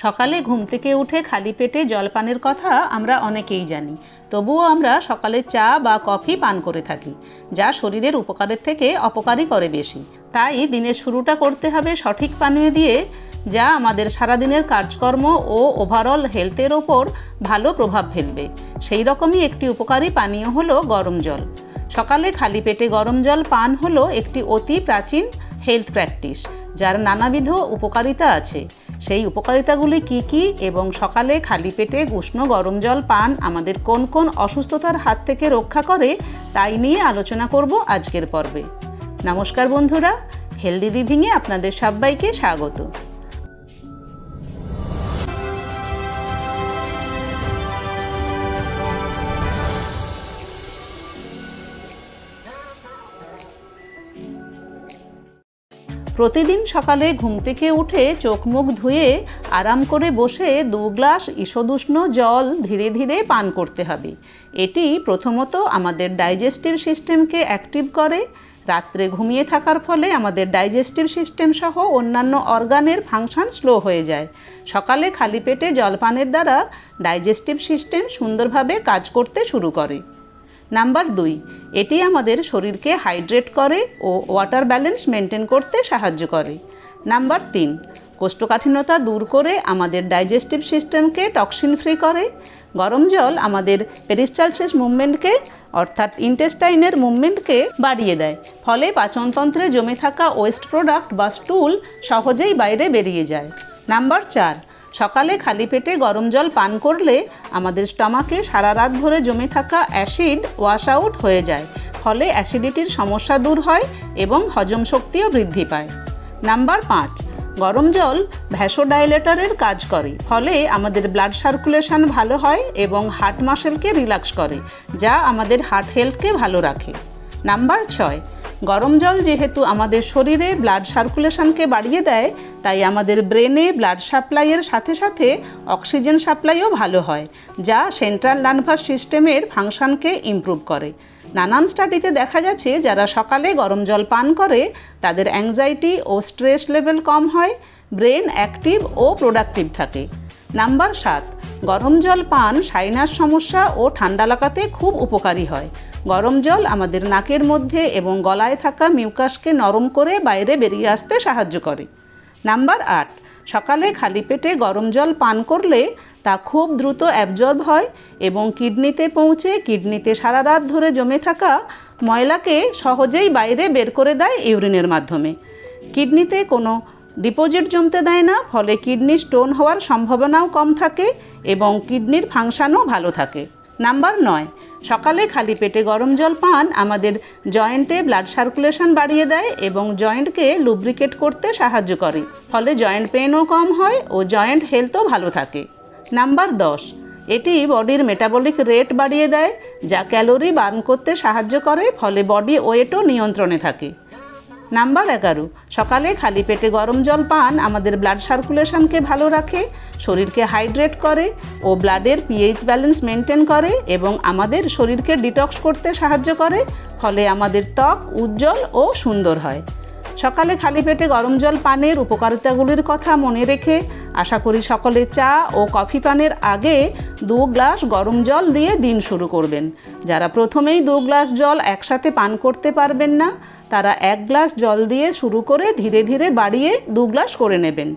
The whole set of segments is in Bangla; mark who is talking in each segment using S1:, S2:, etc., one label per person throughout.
S1: সকালে ঘুম থেকে উঠে খালি পেটে জলপানের কথা আমরা অনেকেই জানি, তবুও আমরা সকালে চা বা কফি পান করে থাকি, যা শরীরের উপকারের থেকে অপকারই করে বেশি। তাই দিনের শুরুটা করতে হবে সঠিক পানীয় দিয়ে, যা আমাদের সারাদিনের কাজকর্ম ও ওভারঅল হেলথের ওপর ভালো প্রভাব ফেলবে। সেই রকমই একটি উপকারী পানীয় হলো গরম জল। সকালে খালি পেটে গরম জল পান হলো একটি অতি প্রাচীন হেলথ প্র্যাকটিস, যার নানাবিধ উপকারিতা আছে। সেই উপকারিতাগুলি কি কি এবং সকালে খালি পেটে উষ্ণ গরম জল পান আমাদের কোন কোন অসুস্থতার হাত থেকে রক্ষা করে, তাই নিয়ে আলোচনা করব আজকের পর্বে। নমস্কার বন্ধুরা, হেলদি লিভিংয়ে আপনাদের সবাইকে স্বাগত। প্রতিদিন সকালে ঘুম থেকে উঠে চোখ মুখ ধুয়ে আরাম করে বসে 2 গ্লাস ঈষদুষ্ণ জল ধীরে ধীরে পান করতে হবে। এটি প্রথমত আমাদের ডাইজেস্টিভ সিস্টেমকে অ্যাক্টিভ করে। রাত্রে ঘুমিয়ে থাকার ফলে আমাদের ডাইজেস্টিভ সিস্টেম সহ অন্যান্য অর্গানের ফাংশন স্লো হয়ে যায়। সকালে খালি পেটে জলপানের দ্বারা ডাইজেস্টিভ সিস্টেম সুন্দরভাবে কাজ করতে শুরু করে। নাম্বার 2, এটি আমাদের শরীরকে হাইড্রেট করে ও ওয়াটার ব্যালেন্স মেনটেন করতে সাহায্য করে। নাম্বার 3, কোষ্ঠকাঠিন্যতা দূর করে আমাদের ডাইজেস্টিভ সিস্টেমকে টক্সিন ফ্রি করে। গরম জল আমাদের পেরিস্টালসিস মুভমেন্টকে অর্থাৎ ইন্টেস্টাইনের মুভমেন্টকে বাড়িয়ে দেয়, ফলে পাচনতন্ত্রে জমে থাকা ওয়েস্ট প্রোডাক্ট বা স্টুল সহজেই বাইরে বেরিয়ে যায়। নাম্বার 4, সকালে খালি পেটে গরম জল পান করলে আমাদের স্টমাকে সারা রাত ধরে জমে থাকা অ্যাসিড ওয়াশ আউট হয়ে যায়, ফলে অ্যাসিডিটির সমস্যা দূর হয় এবং হজম শক্তিও বৃদ্ধি পায়। নাম্বার 5, গরম জল ভ্যাসোডাইলেটরের কাজ করে, ফলে আমাদের ব্লাড সার্কুলেশন ভালো হয় এবং হার্ট মাসেলকে রিল্যাক্স করে, যা আমাদের হার্ট হেলথকে ভালো রাখে। নাম্বার 6, গরম জল যেহেতু আমাদের শরীরে ব্লাড সার্কুলেশনকে বাড়িয়ে দেয়, তাই আমাদের ব্রেনে ব্লাড সাপ্লাইয়ের সাথে সাথে অক্সিজেন সাপ্লাইও ভালো হয়, যা সেন্ট্রাল নার্ভাস সিস্টেমের ফাংশনকে ইমপ্রুভ করে। নানান স্টাডিতে দেখা গেছে যারা সকালে গরম জল পান করে তাদের অ্যাংজাইটি ও স্ট্রেস লেভেল কম হয়, ব্রেন অ্যাক্টিভ ও প্রোডাক্টিভ থাকে। নাম্বার 7, গরম জল পান সাইনাস সমস্যা ও ঠান্ডা লাগাতে খুব উপকারী হয়। গরম জল আমাদের নাকের মধ্যে এবং গলায় থাকা মিউকাসকে নরম করে বাইরে বেরিয়ে আসতে সাহায্য করে। নাম্বার 8, সকালে খালি পেটে গরম জল পান করলে তা খুব দ্রুত অ্যাবজর্ব হয় এবং কিডনিতে পৌঁছে কিডনিতে সারা রাত ধরে জমে থাকা ময়লাকে সহজেই বাইরে বের করে দেয় ইউরিনের মাধ্যমে। কিডনিতে কোনো ডিপোজিট জমতে দেয় না, ফলে কিডনি স্টোন হওয়ার সম্ভাবনাও কম থাকে এবং কিডনির ফাংশনও ভালো থাকে। নাম্বার 9, সকালে খালি পেটে গরম জল পান আমাদের জয়েন্টে ব্লাড সার্কুলেশন বাড়িয়ে দেয় এবং জয়েন্টকে লুব্রিকেট করতে সাহায্য করে, ফলে জয়েন্ট পেনও কম হয় ও জয়েন্ট হেলথও ভালো থাকে। নাম্বার 10, এটি বডির মেটাবলিক রেট বাড়িয়ে দেয়, যা ক্যালোরি বার্ন করতে সাহায্য করে, ফলে বডি ওয়েটও নিয়ন্ত্রণে থাকে। নাম্বার 11, সকালে খালি পেটে গরম জল পান আমাদের ব্লাড সার্কুলেশনকে ভালো রাখে, শরীরকে হাইড্রেট করে ও ব্লাডের পিএইচ ব্যালেন্স মেনটেন করে এবং আমাদের শরীরকে ডিটক্স করতে সাহায্য করে, ফলে আমাদের ত্বক উজ্জ্বল ও সুন্দর হয়। সকালে খালি পেটে গরম জল পানের উপকারিতাগুলির কথা মনে রেখে আশা করি সকলে চা ও কফি পানের আগে 2 গ্লাস গরম জল দিয়ে দিন শুরু করবেন। যারা প্রথমেই 2 গ্লাস জল একসাথে পান করতে পারবেন না, তারা 1 গ্লাস জল দিয়ে শুরু করে ধীরে ধীরে বাড়িয়ে 2 গ্লাস করে নেবেন।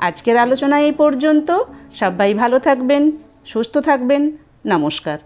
S1: আজকের আলোচনা এই পর্যন্ত। সবাই ভালো থাকবেন, সুস্থ থাকবেন। নমস্কার।